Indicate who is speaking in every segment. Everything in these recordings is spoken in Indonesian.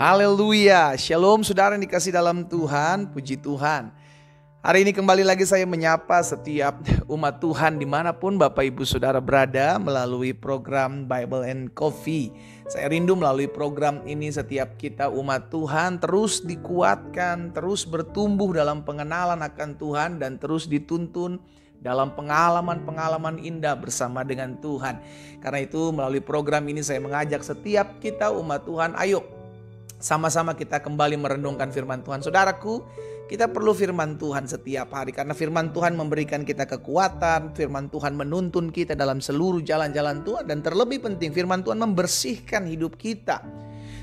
Speaker 1: Haleluya, shalom saudara yang dikasih dalam Tuhan, puji Tuhan. Hari ini kembali lagi saya menyapa setiap umat Tuhan dimanapun Bapak Ibu Saudara berada melalui program Bible and Coffee. Saya rindu melalui program ini setiap kita umat Tuhan terus dikuatkan, terus bertumbuh dalam pengenalan akan Tuhan dan terus dituntun dalam pengalaman-pengalaman indah bersama dengan Tuhan. Karena itu melalui program ini saya mengajak setiap kita umat Tuhan, ayo sama-sama kita kembali merenungkan firman Tuhan. Saudaraku, kita perlu firman Tuhan setiap hari karena firman Tuhan memberikan kita kekuatan, firman Tuhan menuntun kita dalam seluruh jalan-jalan Tuhan, dan terlebih penting firman Tuhan membersihkan hidup kita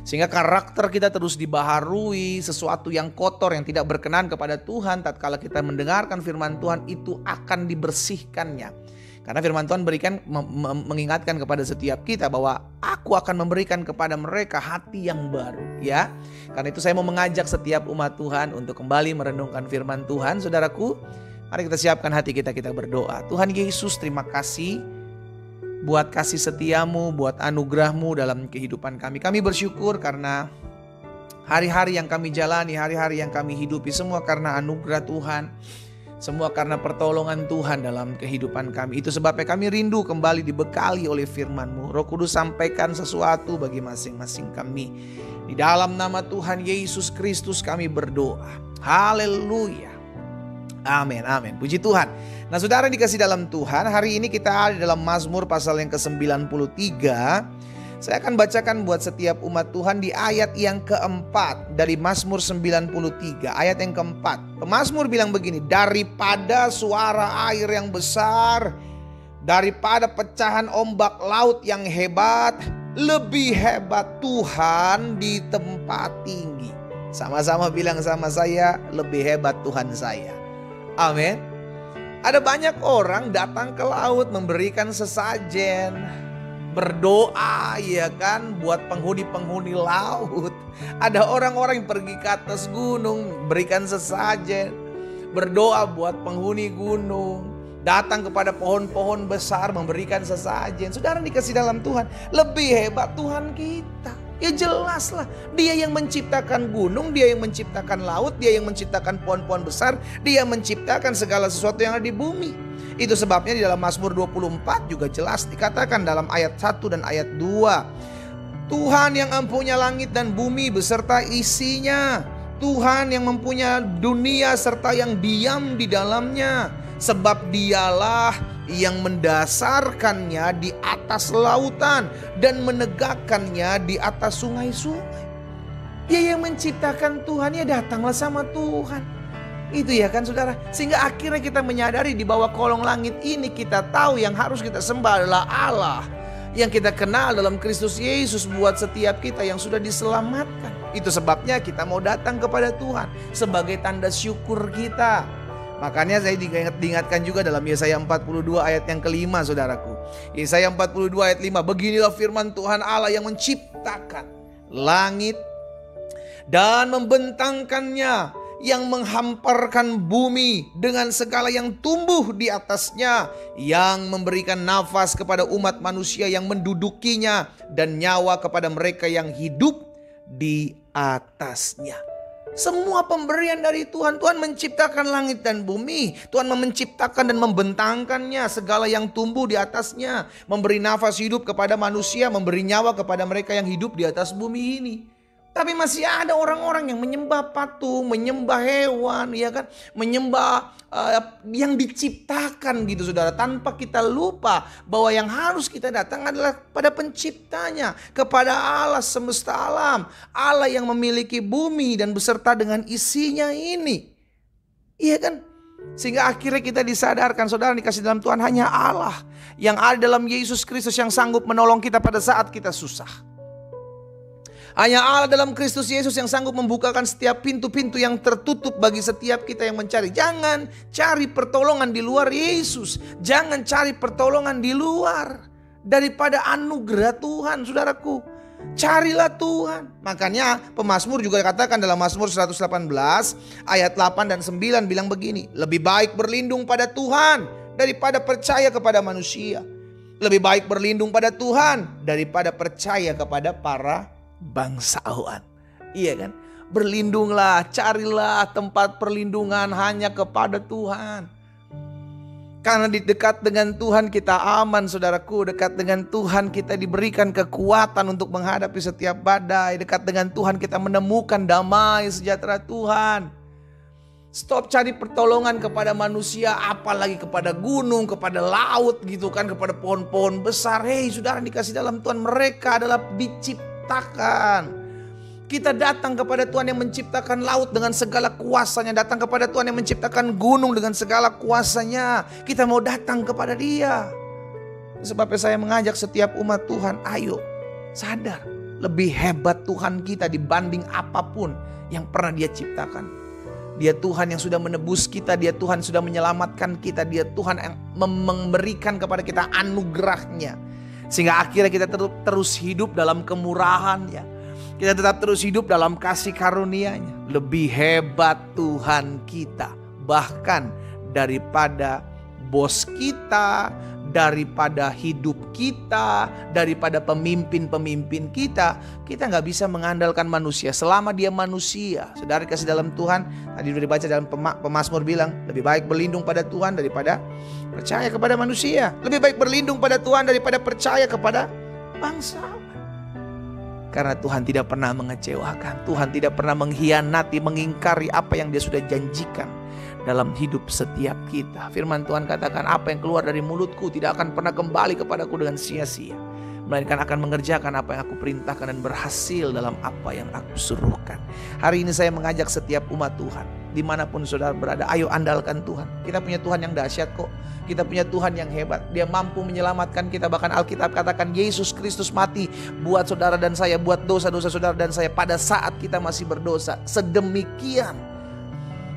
Speaker 1: sehingga karakter kita terus dibaharui. Sesuatu yang kotor yang tidak berkenan kepada Tuhan, tatkala kita mendengarkan firman Tuhan itu akan dibersihkannya. Karena firman Tuhan mengingatkan kepada setiap kita bahwa aku akan memberikan kepada mereka hati yang baru, ya. Karena itu saya mau mengajak setiap umat Tuhan untuk kembali merenungkan firman Tuhan. Saudaraku, mari kita siapkan hati kita berdoa. Tuhan Yesus, terima kasih buat kasih setiamu, buat anugerahmu dalam kehidupan kami. Kami bersyukur karena hari-hari yang kami jalani, hari-hari yang kami hidupi, semua karena anugerah Tuhan. Semua karena pertolongan Tuhan dalam kehidupan kami. Itu sebabnya kami rindu kembali dibekali oleh firman-Mu. Roh Kudus, sampaikan sesuatu bagi masing-masing kami. Di dalam nama Tuhan Yesus Kristus kami berdoa. Haleluya. Amin, amin. Puji Tuhan. Nah saudara dikasih dalam Tuhan, hari ini kita ada dalam Mazmur pasal yang ke-93. Saya akan bacakan buat setiap umat Tuhan di ayat yang keempat dari Mazmur 93, ayat yang keempat. Pemazmur bilang begini, daripada suara air yang besar, daripada pecahan ombak laut yang hebat, lebih hebat Tuhan di tempat tinggi. Sama-sama bilang sama saya, lebih hebat Tuhan saya. Amin. Ada banyak orang datang ke laut memberikan sesajen, berdoa, ya kan, buat penghuni-penghuni laut. Ada orang-orang yang pergi ke atas gunung, berikan sesajen, berdoa buat penghuni gunung, datang kepada pohon-pohon besar, memberikan sesajen. Saudara dikasih dalam Tuhan, lebih hebat Tuhan kita. Ya jelaslah, Dia yang menciptakan gunung, Dia yang menciptakan laut, Dia yang menciptakan pohon-pohon besar, Dia yang menciptakan segala sesuatu yang ada di bumi. Itu sebabnya di dalam Mazmur 24 juga jelas dikatakan dalam ayat 1 dan ayat 2. Tuhan yang mempunyai langit dan bumi beserta isinya. Tuhan yang mempunyai dunia serta yang diam di dalamnya. Sebab Dialah yang mendasarkannya di atas lautan dan menegakkannya di atas sungai-sungai. Dia yang menciptakan Tuhan, ya datanglah sama Tuhan. Itu ya kan saudara. Sehingga akhirnya kita menyadari di bawah kolong langit ini kita tahu yang harus kita sembah adalah Allah. Yang kita kenal dalam Kristus Yesus buat setiap kita yang sudah diselamatkan. Itu sebabnya kita mau datang kepada Tuhan sebagai tanda syukur kita. Makanya saya diingatkan juga dalam Yesaya 42 ayat yang kelima saudaraku. Yesaya 42 ayat 5. Beginilah firman Tuhan Allah yang menciptakan langit dan membentangkannya, yang menghamparkan bumi dengan segala yang tumbuh di atasnya, yang memberikan nafas kepada umat manusia yang mendudukinya, dan nyawa kepada mereka yang hidup di atasnya. Semua pemberian dari Tuhan. Tuhan menciptakan langit dan bumi. Tuhan menciptakan dan membentangkannya, segala yang tumbuh di atasnya, memberi nafas hidup kepada manusia, memberi nyawa kepada mereka yang hidup di atas bumi ini. Tapi masih ada orang-orang yang menyembah patung, menyembah hewan, ya kan, menyembah yang diciptakan gitu saudara. Tanpa kita lupa bahwa yang harus kita datang adalah pada penciptanya, kepada Allah semesta alam, Allah yang memiliki bumi dan beserta dengan isinya ini. Iya kan? Sehingga akhirnya kita disadarkan saudara dikasih dalam Tuhan, hanya Allah yang ada dalam Yesus Kristus yang sanggup menolong kita pada saat kita susah. Hanya Allah dalam Kristus Yesus yang sanggup membukakan setiap pintu-pintu yang tertutup bagi setiap kita yang mencari. Jangan cari pertolongan di luar Yesus. Jangan cari pertolongan di luar daripada anugerah Tuhan, saudaraku. Carilah Tuhan. Makanya pemazmur juga katakan dalam Mazmur 118 ayat 8 dan 9 bilang begini. Lebih baik berlindung pada Tuhan daripada percaya kepada manusia. Lebih baik berlindung pada Tuhan daripada percaya kepada para bangsawan. Iya kan? Berlindunglah, carilah tempat perlindungan hanya kepada Tuhan. Karena di dekat dengan Tuhan kita aman, saudaraku. Dekat dengan Tuhan kita diberikan kekuatan untuk menghadapi setiap badai. Dekat dengan Tuhan kita menemukan damai sejahtera Tuhan. Stop cari pertolongan kepada manusia, apalagi kepada gunung, kepada laut gitu kan, kepada pohon-pohon besar. Hei saudara dikasih dalam Tuhan, mereka adalah diciptakan. Kita datang kepada Tuhan yang menciptakan laut dengan segala kuasanya. Datang kepada Tuhan yang menciptakan gunung dengan segala kuasanya. Kita mau datang kepada Dia. Sebabnya saya mengajak setiap umat Tuhan, ayo sadar. Lebih hebat Tuhan kita dibanding apapun yang pernah Dia ciptakan. Dia Tuhan yang sudah menebus kita. Dia Tuhan sudah menyelamatkan kita. Dia Tuhan yang memberikan kepada kita anugerahnya. Sehingga akhirnya kita terus hidup dalam kemurahan-Nya. Kita tetap terus hidup dalam kasih karunia-Nya. Lebih hebat Tuhan kita. Bahkan daripada bos kita, daripada hidup kita, daripada pemimpin-pemimpin kita. Kita gak bisa mengandalkan manusia selama dia manusia. Saudara kasih dalam Tuhan, tadi sudah dibaca dalam pemazmur bilang, lebih baik berlindung pada Tuhan daripada percaya kepada manusia. Lebih baik berlindung pada Tuhan daripada percaya kepada bangsawan. Karena Tuhan tidak pernah mengecewakan. Tuhan tidak pernah mengkhianati, mengingkari apa yang Dia sudah janjikan dalam hidup setiap kita. Firman Tuhan katakan, apa yang keluar dari mulutku tidak akan pernah kembali kepadaku dengan sia-sia, melainkan akan mengerjakan apa yang aku perintahkan dan berhasil dalam apa yang aku suruhkan. Hari ini saya mengajak setiap umat Tuhan, dimanapun saudara berada, ayo andalkan Tuhan. Kita punya Tuhan yang dahsyat kok. Kita punya Tuhan yang hebat. Dia mampu menyelamatkan kita. Bahkan Alkitab katakan Yesus Kristus mati buat saudara dan saya, buat dosa-dosa saudara dan saya pada saat kita masih berdosa. Sedemikian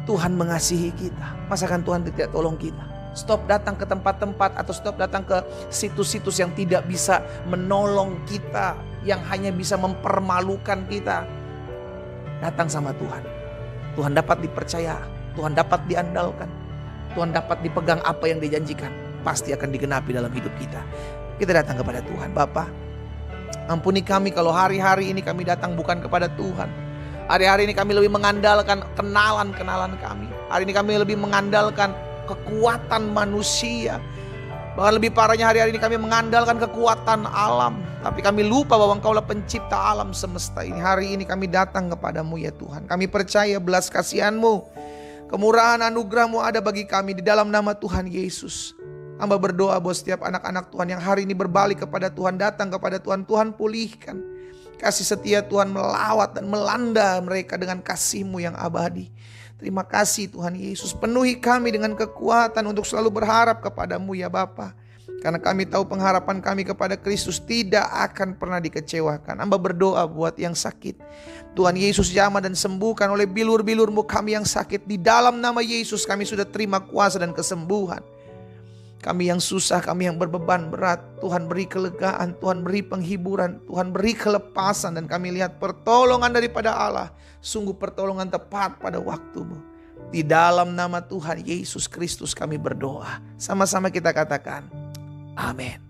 Speaker 1: Tuhan mengasihi kita. Masakan Tuhan tidak tolong kita? Stop datang ke tempat-tempat atau stop datang ke situs-situs yang tidak bisa menolong kita, yang hanya bisa mempermalukan kita. Datang sama Tuhan. Tuhan dapat dipercaya, Tuhan dapat diandalkan, Tuhan dapat dipegang. Apa yang dijanjikan pasti akan digenapi dalam hidup kita. Kita datang kepada Tuhan. Bapa, ampuni kami kalau hari-hari ini kami datang bukan kepada Tuhan. Hari-hari ini kami lebih mengandalkan kenalan-kenalan kami. Hari ini kami lebih mengandalkan kekuatan manusia. Bahkan lebih parahnya hari-hari ini kami mengandalkan kekuatan alam. Tapi kami lupa bahwa Engkaulah pencipta alam semesta ini. Hari ini kami datang kepadamu ya Tuhan. Kami percaya belas kasihan-Mu, kemurahan anugerah-Mu ada bagi kami di dalam nama Tuhan Yesus. Hamba berdoa buat setiap anak-anak Tuhan yang hari ini berbalik kepada Tuhan, datang kepada Tuhan. Tuhan pulihkan. Kasih setia Tuhan melawat dan melanda mereka dengan kasih-Mu yang abadi. Terima kasih Tuhan Yesus. Penuhi kami dengan kekuatan untuk selalu berharap kepadamu ya Bapa. Karena kami tahu pengharapan kami kepada Kristus tidak akan pernah dikecewakan. Hamba berdoa buat yang sakit. Tuhan Yesus jamah dan sembuhkan oleh bilur-bilur-Mu kami yang sakit. Di dalam nama Yesus kami sudah terima kuasa dan kesembuhan. Kami yang susah, kami yang berbeban berat, Tuhan beri kelegaan, Tuhan beri penghiburan, Tuhan beri kelepasan. Dan kami lihat pertolongan daripada Allah. Sungguh pertolongan tepat pada waktu-Mu. Di dalam nama Tuhan Yesus Kristus kami berdoa. Sama-sama kita katakan, amin.